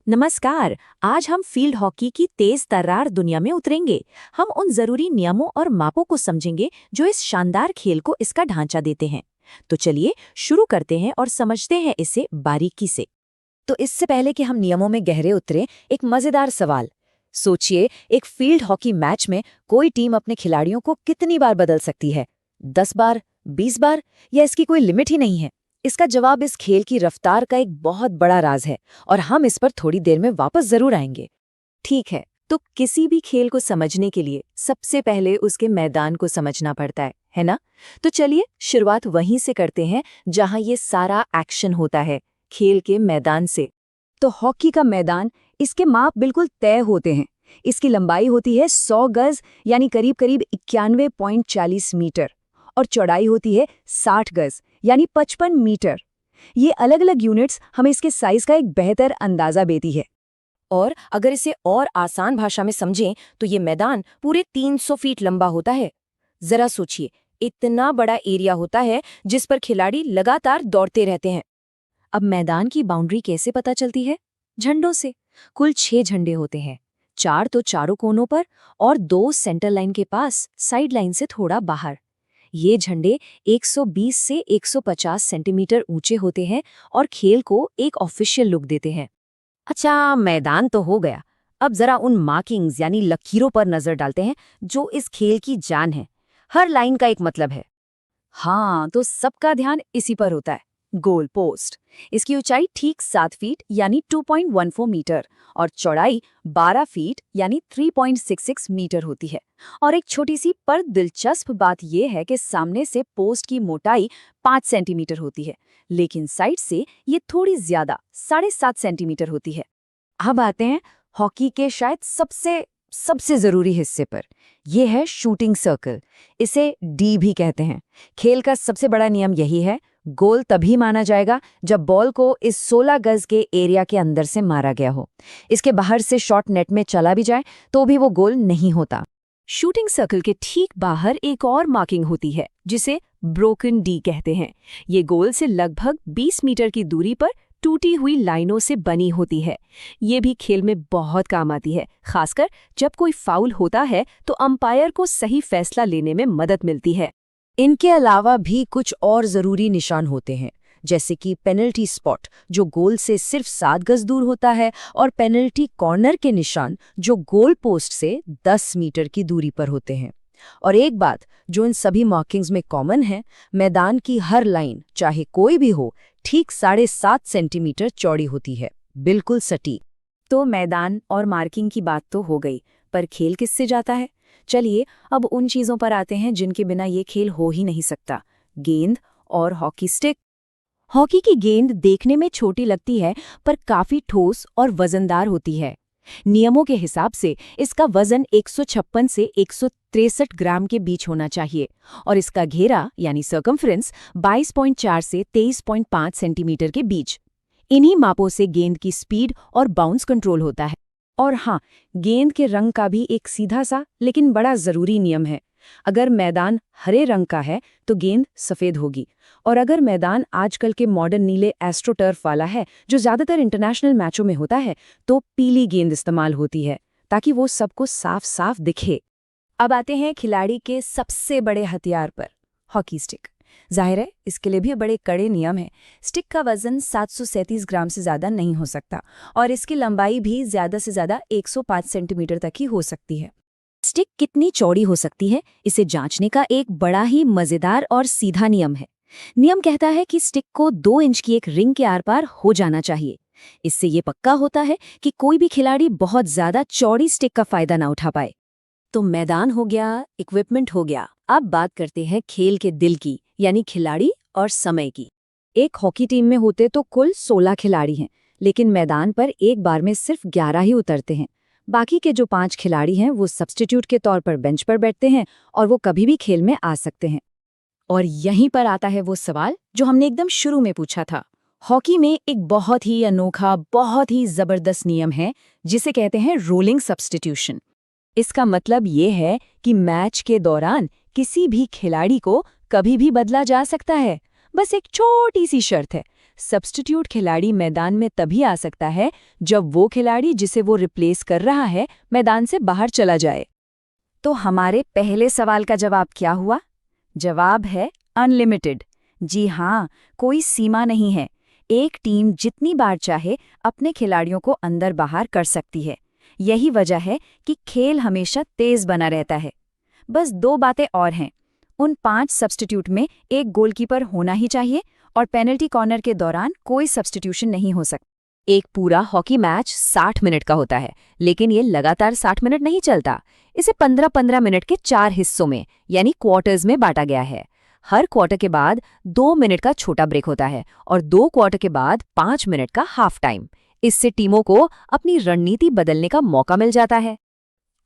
नमस्कार। आज हम फील्ड हॉकी की तेज तर्रार दुनिया में उतरेंगे। हम उन जरूरी नियमों और मापों को समझेंगे जो इस शानदार खेल को इसका ढांचा देते हैं। तो चलिए शुरू करते हैं और समझते हैं इसे बारीकी से। तो इससे पहले कि हम नियमों में गहरे उतरें, एक मजेदार सवाल। सोचिए, एक फील्ड हॉकी मैच में कोई टीम अपने खिलाड़ियों को कितनी बार बदल सकती है? 10 बार, 20 बार, या इसकी कोई लिमिट ही नहीं है? इसका जवाब इस खेल की रफ्तार का एक बहुत बड़ा राज है, और हम इस पर थोड़ी देर में वापस जरूर आएंगे। ठीक है, तो किसी भी खेल को समझने के लिए सबसे पहले उसके मैदान को समझना पड़ता है ना? तो चलिए शुरुआत वहीं से करते हैं जहां ये सारा एक्शन होता है, खेल के मैदान से। तो हॉकी का मैदान, इसके माप बिल्कुल तय होते हैं। इसकी लंबाई होती है 100 गज यानी करीब करीब 91.40 मीटर, और चौड़ाई होती है 60 गज यानी 55 मीटर। ये अलग अलग यूनिट्स हमें इसके साइज का एक बेहतर अंदाजा देती है। और अगर इसे और आसान भाषा में समझें तो ये मैदान पूरे 300 फीट लंबा होता है। जरा सोचिए, इतना बड़ा एरिया होता है जिस पर खिलाड़ी लगातार दौड़ते रहते हैं। अब मैदान की बाउंड्री कैसे पता चलती है? झंडों से। कुल 6 झंडे होते हैं, 4 तो चारों कोनों पर और 2 सेंटर लाइन के पास, साइड लाइन से थोड़ा बाहर। ये झंडे 120 से 150 सेंटीमीटर ऊंचे होते हैं और खेल को एक ऑफिशियल लुक देते हैं। अच्छा, मैदान तो हो गया। अब जरा उन मार्किंग्स यानी लकीरों पर नजर डालते हैं जो इस खेल की जान है। हर लाइन का एक मतलब है। हाँ, तो सबका ध्यान इसी पर होता है। Goal post. इसकी ऊंचाई ठीक 7 फीट यानी 2.14 मीटर और चौड़ाई 12 फीट यानी 3.66 मीटर होती है। और एक छोटी सी पर दिलचस्प बात यह है कि सामने से पोस्ट की मोटाई 5 सेंटीमीटर होती है, लेकिन साइड से ये थोड़ी ज्यादा 7.5 सेंटीमीटर होती है। अब आते हैं हॉकी के शायद सबसे जरूरी हिस्से पर। यह है शूटिंग सर्कल। इसे डी भी कहते हैं। खेल का सबसे बड़ा नियम यही है, गोल तभी माना जाएगा जब बॉल को इस 16 गज के एरिया के अंदर से मारा गया हो। इसके बाहर से शॉट नेट में चला भी जाए तो भी वो गोल नहीं होता। शूटिंग सर्कल के ठीक बाहर एक और मार्किंग होती है जिसे ब्रोकन डी कहते हैं। ये गोल से लगभग 20 मीटर की दूरी पर टूटी हुई लाइनों से बनी होती है। ये भी खेल में बहुत काम आती है, खासकर जब कोई फाउल होता है तो अंपायर को सही फैसला लेने में मदद मिलती है। इनके अलावा भी कुछ और जरूरी निशान होते हैं, जैसे कि पेनल्टी स्पॉट जो गोल से सिर्फ 7 गज दूर होता है, और पेनल्टी कॉर्नर के निशान जो गोल पोस्ट से 10 मीटर की दूरी पर होते हैं। और एक बात जो इन सभी मार्किंग्स में कॉमन है, मैदान की हर लाइन, चाहे कोई भी हो, ठीक 7.5 सेंटीमीटर चौड़ी होती है, बिल्कुल सटीक। तो मैदान और मार्किंग की बात तो हो गई, पर खेल किससे जाता है? चलिए अब उन चीजों पर आते हैं जिनके बिना ये खेल हो ही नहीं सकता। गेंद और हॉकी स्टिक। हॉकी की गेंद देखने में छोटी लगती है पर काफी ठोस और वजनदार होती है। नियमों के हिसाब से इसका वजन 156 से 163 ग्राम के बीच होना चाहिए और इसका घेरा यानी सर्कमफ्रेंस 22.4 से 23.5 सेंटीमीटर के बीच। इन्हीं मापों से गेंद की स्पीड और बाउंस कंट्रोल होता है। और हाँ, गेंद के रंग का भी एक सीधा सा लेकिन बड़ा जरूरी नियम है। अगर मैदान हरे रंग का है तो गेंद सफेद होगी, और अगर मैदान आजकल के मॉडर्न नीले एस्ट्रोटर्फ वाला है जो ज्यादातर इंटरनेशनल मैचों में होता है, तो पीली गेंद इस्तेमाल होती है ताकि वो सबको साफ साफ दिखे। अब आते हैं खिलाड़ी के सबसे बड़े हथियार पर, हॉकी स्टिक। जाहिर है इसके लिए भी बड़े कड़े नियम हैं। स्टिक का वजन 737 ग्राम से ज्यादा नहीं हो सकता और इसकी लंबाई भी ज्यादा से ज्यादा 105 सेंटीमीटर तक ही हो सकती है। स्टिक कितनी चौड़ी हो सकती है, इसे जांचने का एक बड़ा ही मजेदार और सीधा नियम है। नियम कहता है कि स्टिक को 2 इंच की एक रिंग के आर पार हो जाना चाहिए। इससे ये पक्का होता है कि कोई भी खिलाड़ी बहुत ज्यादा चौड़ी स्टिक का फायदा ना उठा पाए। तो मैदान हो गया, इक्विपमेंट हो गया। अब बात करते हैं खेल के दिल की, यानी खिलाड़ी और समय की। एक हॉकी टीम में होते तो कुल 16 खिलाड़ी हैं, लेकिन मैदान पर एक बार में सिर्फ 11 ही उतरते हैं। बाकी के जो 5 खिलाड़ी हैं वो सब्स्टिट्यूट के तौर पर बेंच पर बैठते हैं और वो कभी भी खेल में आ सकते हैं। और यहीं पर आता है वो सवाल जो हमने एकदम शुरू में पूछा था। हॉकी में एक बहुत ही अनोखा, बहुत ही जबरदस्त नियम है जिसे कहते हैं रोलिंग सब्स्टिट्यूशन। इसका मतलब ये है कि मैच के दौरान किसी भी खिलाड़ी को कभी भी बदला जा सकता है। बस एक छोटी सी शर्त है, सब्स्टिट्यूट खिलाड़ी मैदान में तभी आ सकता है जब वो खिलाड़ी जिसे वो रिप्लेस कर रहा है मैदान से बाहर चला जाए। तो हमारे पहले सवाल का जवाब क्या हुआ? जवाब है अनलिमिटेड। जी हाँ, कोई सीमा नहीं है। एक टीम जितनी बार चाहे अपने खिलाड़ियों को अंदर बाहर कर सकती है। यही वजह है कि खेल हमेशा तेज बना रहता है। बस 2 बातें और हैं। उन 5 सब्स्टिट्यूट में एक गोलकीपर होना ही चाहिए और पेनल्टी कॉर्नर के दौरान कोई सब्स्टिट्यूशन नहीं हो सकता। एक पूरा हॉकी मैच 60 मिनट का होता है, लेकिन ये लगातार 60 मिनट नहीं चलता। इसे 15-15 मिनट के 4 हिस्सों में यानी क्वार्टर्स में बांटा गया है। हर क्वार्टर के बाद 2 मिनट का छोटा ब्रेक होता है और 2 क्वार्टर के बाद 5 मिनट का हाफ टाइम। इससे टीमों को अपनी रणनीति बदलने का मौका मिल जाता है।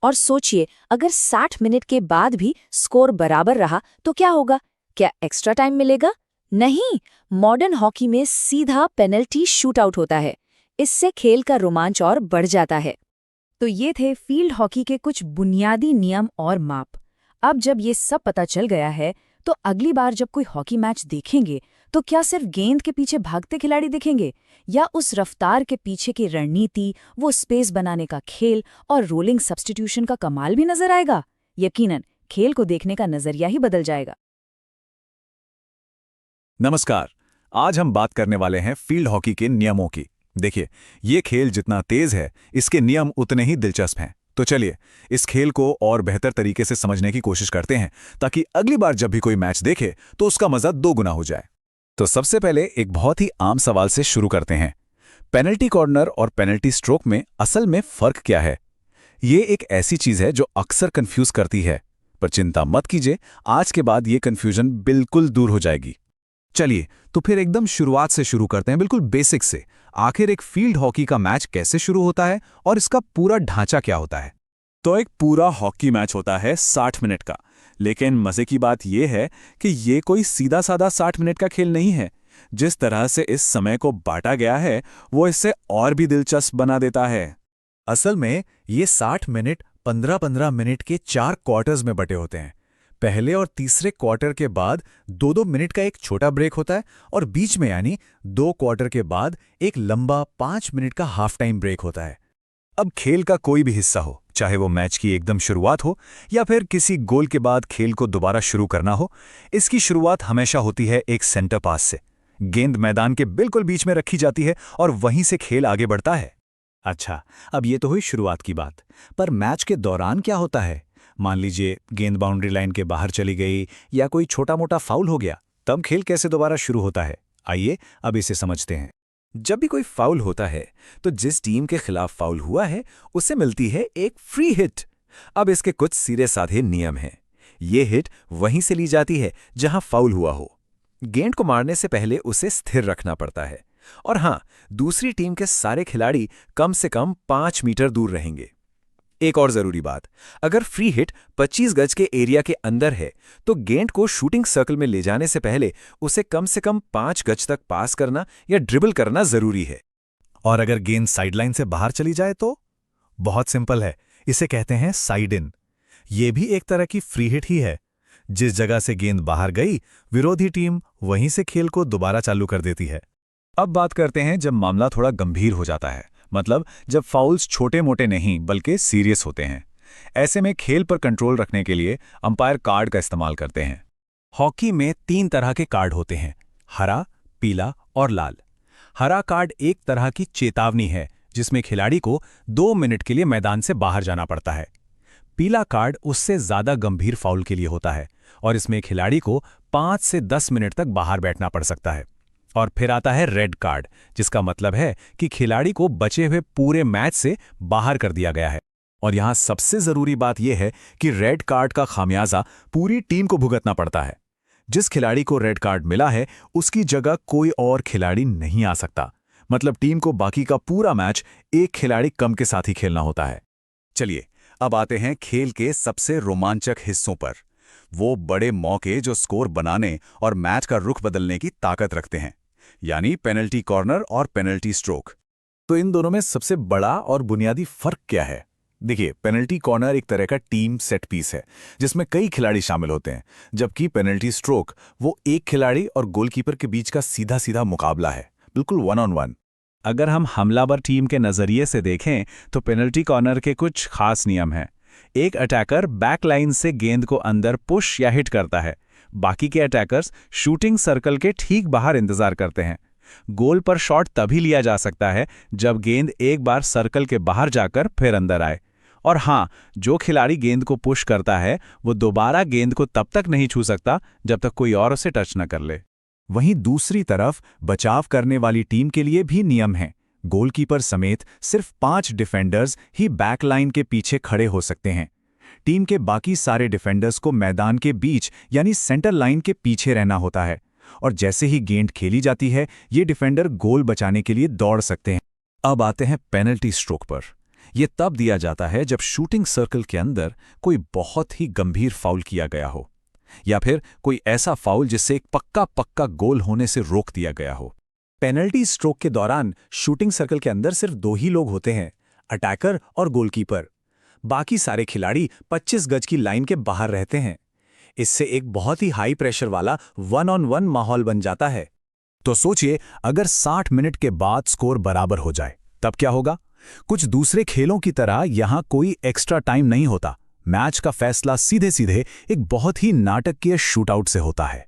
और सोचिए, अगर 60 मिनट के बाद भी स्कोर बराबर रहा तो क्या होगा? क्या एक्स्ट्रा टाइम मिलेगा? नहीं, मॉडर्न हॉकी में सीधा पेनल्टी शूटआउट होता है। इससे खेल का रोमांच और बढ़ जाता है। तो ये थे फील्ड हॉकी के कुछ बुनियादी नियम और माप। अब जब ये सब पता चल गया है, तो अगली बार जब कोई हॉकी मैच देखेंगे तो क्या सिर्फ गेंद के पीछे भागते खिलाड़ी दिखेंगे, या उस रफ्तार के पीछे की रणनीति, वो स्पेस बनाने का खेल और रोलिंग सब्स्टिट्यूशन का कमाल भी नजर आएगा? यकीनन खेल को देखने का नजरिया ही बदल जाएगा। नमस्कार। आज हम बात करने वाले हैं फील्ड हॉकी के नियमों की। देखिए, ये खेल जितना तेज है, इसके नियम उतने ही दिलचस्प हैं। तो चलिए, इस खेल को और बेहतर तरीके से समझने की कोशिश करते हैं, ताकि अगली बार जब भी कोई मैच देखे तो उसका मजा 2 गुना हो जाए। तो सबसे पहले एक बहुत ही आम सवाल से शुरू करते हैं। पेनल्टी कॉर्नर और पेनल्टी स्ट्रोक में असल में फर्क क्या है? ये एक ऐसी चीज है जो अक्सर कंफ्यूज करती है, पर चिंता मत कीजिए, आज के बाद ये कंफ्यूजन बिल्कुल दूर हो जाएगी। चलिए, तो फिर एकदम शुरुआत से शुरू करते हैं, बिल्कुल बेसिक से। आखिर एक फील्ड हॉकी का मैच कैसे शुरू होता है और इसका पूरा ढांचा क्या होता है? तो एक पूरा हॉकी मैच होता है 60 मिनट का, लेकिन मजे की बात यह है कि ये कोई सीधा साधा 60 मिनट का खेल नहीं है। जिस तरह से इस समय को बांटा गया है, वो इससे और भी दिलचस्प बना देता है। असल में ये 60 मिनट 15-15 मिनट के 4 क्वार्टर्स में बटे होते हैं। पहले और तीसरे क्वार्टर के बाद 2-2 मिनट का एक छोटा ब्रेक होता है और बीच में यानी 2 क्वार्टर के बाद एक लंबा 5 मिनट का हाफ टाइम ब्रेक होता है। अब खेल का कोई भी हिस्सा हो, चाहे वो मैच की एकदम शुरुआत हो या फिर किसी गोल के बाद खेल को दोबारा शुरू करना हो, इसकी शुरुआत हमेशा होती है एक सेंटर पास से। गेंद मैदान के बिल्कुल बीच में रखी जाती है और वहीं से खेल आगे बढ़ता है। अच्छा, अब ये तो हुई शुरुआत की बात, पर मैच के दौरान क्या होता है? मान लीजिए गेंद बाउंड्री लाइन के बाहर चली गई या कोई छोटा मोटा फाउल हो गया, तब खेल कैसे दोबारा शुरू होता है? आइए अब इसे समझते हैं। जब भी कोई फाउल होता है, तो जिस टीम के खिलाफ फाउल हुआ है उसे मिलती है एक फ्री हिट। अब इसके कुछ सीधे साधे नियम हैं। ये हिट वहीं से ली जाती है जहां फाउल हुआ हो। गेंद को मारने से पहले उसे स्थिर रखना पड़ता है, और हां, दूसरी टीम के सारे खिलाड़ी कम से कम 5 मीटर दूर रहेंगे। एक और जरूरी बात, अगर फ्री हिट 25 गज के एरिया के अंदर है, तो गेंद को शूटिंग सर्कल में ले जाने से पहले उसे कम से कम 5 गज तक पास करना या ड्रिबल करना जरूरी है। और अगर गेंद साइडलाइन से बाहर चली जाए तो? बहुत सिंपल है, इसे कहते हैं साइड इन। ये भी एक तरह की फ्री हिट ही है। जिस जगह से गेंद बाहर गई, विरोधी टीम वहीं से खेल को दोबारा चालू कर देती है। अब बात करते हैं जब मामला थोड़ा गंभीर हो जाता है, मतलब जब फाउल्स छोटे मोटे नहीं बल्कि सीरियस होते हैं। ऐसे में खेल पर कंट्रोल रखने के लिए अंपायर कार्ड का इस्तेमाल करते हैं। हॉकी में 3 तरह के कार्ड होते हैं, हरा, पीला और लाल। हरा कार्ड एक तरह की चेतावनी है, जिसमें खिलाड़ी को 2 मिनट के लिए मैदान से बाहर जाना पड़ता है। पीला कार्ड उससे ज्यादा गंभीर फाउल के लिए होता है और इसमें खिलाड़ी को 5 से 10 मिनट तक बाहर बैठना पड़ सकता है। और फिर आता है रेड कार्ड, जिसका मतलब है कि खिलाड़ी को बचे हुए पूरे मैच से बाहर कर दिया गया है। और यहां सबसे जरूरी बात यह है कि रेड कार्ड का खामियाजा पूरी टीम को भुगतना पड़ता है। जिस खिलाड़ी को रेड कार्ड मिला है, उसकी जगह कोई और खिलाड़ी नहीं आ सकता। मतलब टीम को बाकी का पूरा मैच एक खिलाड़ी कम के साथ ही खेलना होता है। चलिए, अब आते हैं खेल के सबसे रोमांचक हिस्सों पर, वो बड़े मौके जो स्कोर बनाने और मैच का रुख बदलने की ताकत रखते हैं, यानी पेनल्टी कॉर्नर और पेनल्टी स्ट्रोक। तो इन दोनों में सबसे बड़ा और बुनियादी फर्क क्या है? देखिए, पेनल्टी कॉर्नर एक तरह का टीम सेट पीस है, जिसमें कई खिलाड़ी शामिल होते हैं, जबकि पेनल्टी स्ट्रोक वो एक खिलाड़ी और गोलकीपर के बीच का सीधा सीधा मुकाबला है। बिल्कुल 1-on-1। अगर हम हमलावर टीम के नज़रिए से देखें तो पेनल्टी कॉर्नर के कुछ खास नियम हैं। एक अटैकर बैक लाइन से गेंद को अंदर पुश या हिट करता है, बाकी के अटैकर्स शूटिंग सर्कल के ठीक बाहर इंतजार करते हैं। गोल पर शॉट तभी लिया जा सकता है जब गेंद एक बार सर्कल के बाहर जाकर फिर अंदर आए। और हाँ, जो खिलाड़ी गेंद को पुश करता है वो दोबारा गेंद को तब तक नहीं छू सकता जब तक कोई और उसे टच न कर ले। वहीं दूसरी तरफ बचाव करने वाली टीम के लिए भी नियम हैं। गोलकीपर समेत सिर्फ 5 डिफेंडर्स ही बैकलाइन के पीछे खड़े हो सकते हैं। टीम के बाकी सारे डिफेंडर्स को मैदान के बीच यानी सेंटर लाइन के पीछे रहना होता है, और जैसे ही गेंद खेली जाती है ये डिफेंडर गोल बचाने के लिए दौड़ सकते हैं। अब आते हैं पेनल्टी स्ट्रोक पर। यह तब दिया जाता है जब शूटिंग सर्कल के अंदर कोई बहुत ही गंभीर फाउल किया गया हो, या फिर कोई ऐसा फाउल जिससे एक पक्का गोल होने से रोक दिया गया हो। पेनल्टी स्ट्रोक के दौरान शूटिंग सर्कल के अंदर सिर्फ 2 ही लोग होते हैं, अटैकर और गोलकीपर। बाकी सारे खिलाड़ी 25 गज की लाइन के बाहर रहते हैं। इससे एक बहुत ही हाई प्रेशर वाला 1-on-1 माहौल बन जाता है। तो सोचिए, अगर 60 मिनट के बाद स्कोर बराबर हो जाए तब क्या होगा? कुछ दूसरे खेलों की तरह यहां कोई एक्स्ट्रा टाइम नहीं होता। मैच का फैसला सीधे एक बहुत ही नाटकीय शूटआउट से होता है।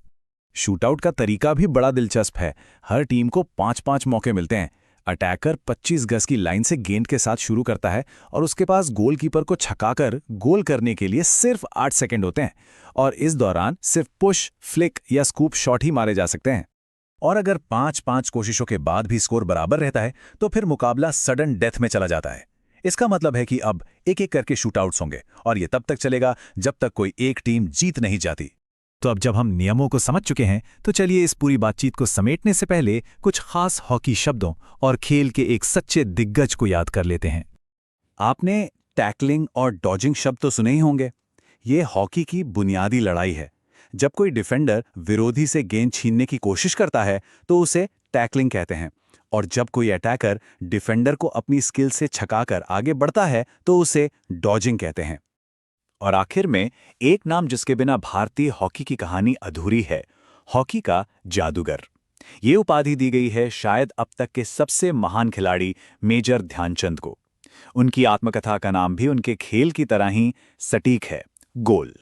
शूटआउट का तरीका भी बड़ा दिलचस्प है। हर टीम को 5-5 मौके मिलते हैं। अटैकर 25 गज की लाइन से गेंद के साथ शुरू करता है और उसके पास गोलकीपर को छकाकर गोल करने के लिए सिर्फ 8 सेकंड होते हैं, और इस दौरान सिर्फ पुश, फ्लिक या स्कूप शॉट ही मारे जा सकते हैं। और अगर 5-5 कोशिशों के बाद भी स्कोर बराबर रहता है तो फिर मुकाबला सडन डेथ में चला जाता है। इसका मतलब है कि अब एक करके शूटआउट्स होंगे, और ये तब तक चलेगा जब तक कोई एक टीम जीत नहीं जाती। तो अब जब हम नियमों को समझ चुके हैं तो चलिए इस पूरी बातचीत को समेटने से पहले कुछ खास हॉकी शब्दों और खेल के एक सच्चे दिग्गज को याद कर लेते हैं। आपने टैकलिंग और डॉजिंग शब्द तो सुने ही होंगे। ये हॉकी की बुनियादी लड़ाई है। जब कोई डिफेंडर विरोधी से गेंद छीनने की कोशिश करता है तो उसे टैकलिंग कहते हैं, और जब कोई अटैकर डिफेंडर को अपनी स्किल से छकाकर आगे बढ़ता है तो उसे डॉजिंग कहते हैं। और आखिर में एक नाम जिसके बिना भारतीय हॉकी की कहानी अधूरी है, हॉकी का जादूगर। ये उपाधि दी गई है शायद अब तक के सबसे महान खिलाड़ी मेजर ध्यानचंद को। उनकी आत्मकथा का नाम भी उनके खेल की तरह ही सटीक है, गोल।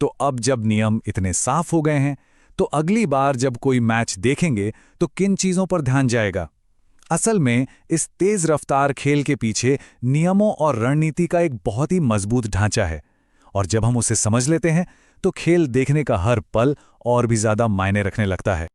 तो अब जब नियम इतने साफ हो गए हैं तो अगली बार जब कोई मैच देखेंगे तो किन चीजों पर ध्यान जाएगा? असल में इस तेज रफ्तार खेल के पीछे नियमों और रणनीति का एक बहुत ही मजबूत ढांचा है, और जब हम उसे समझ लेते हैं तो खेल देखने का हर पल और भी ज्यादा मायने रखने लगता है।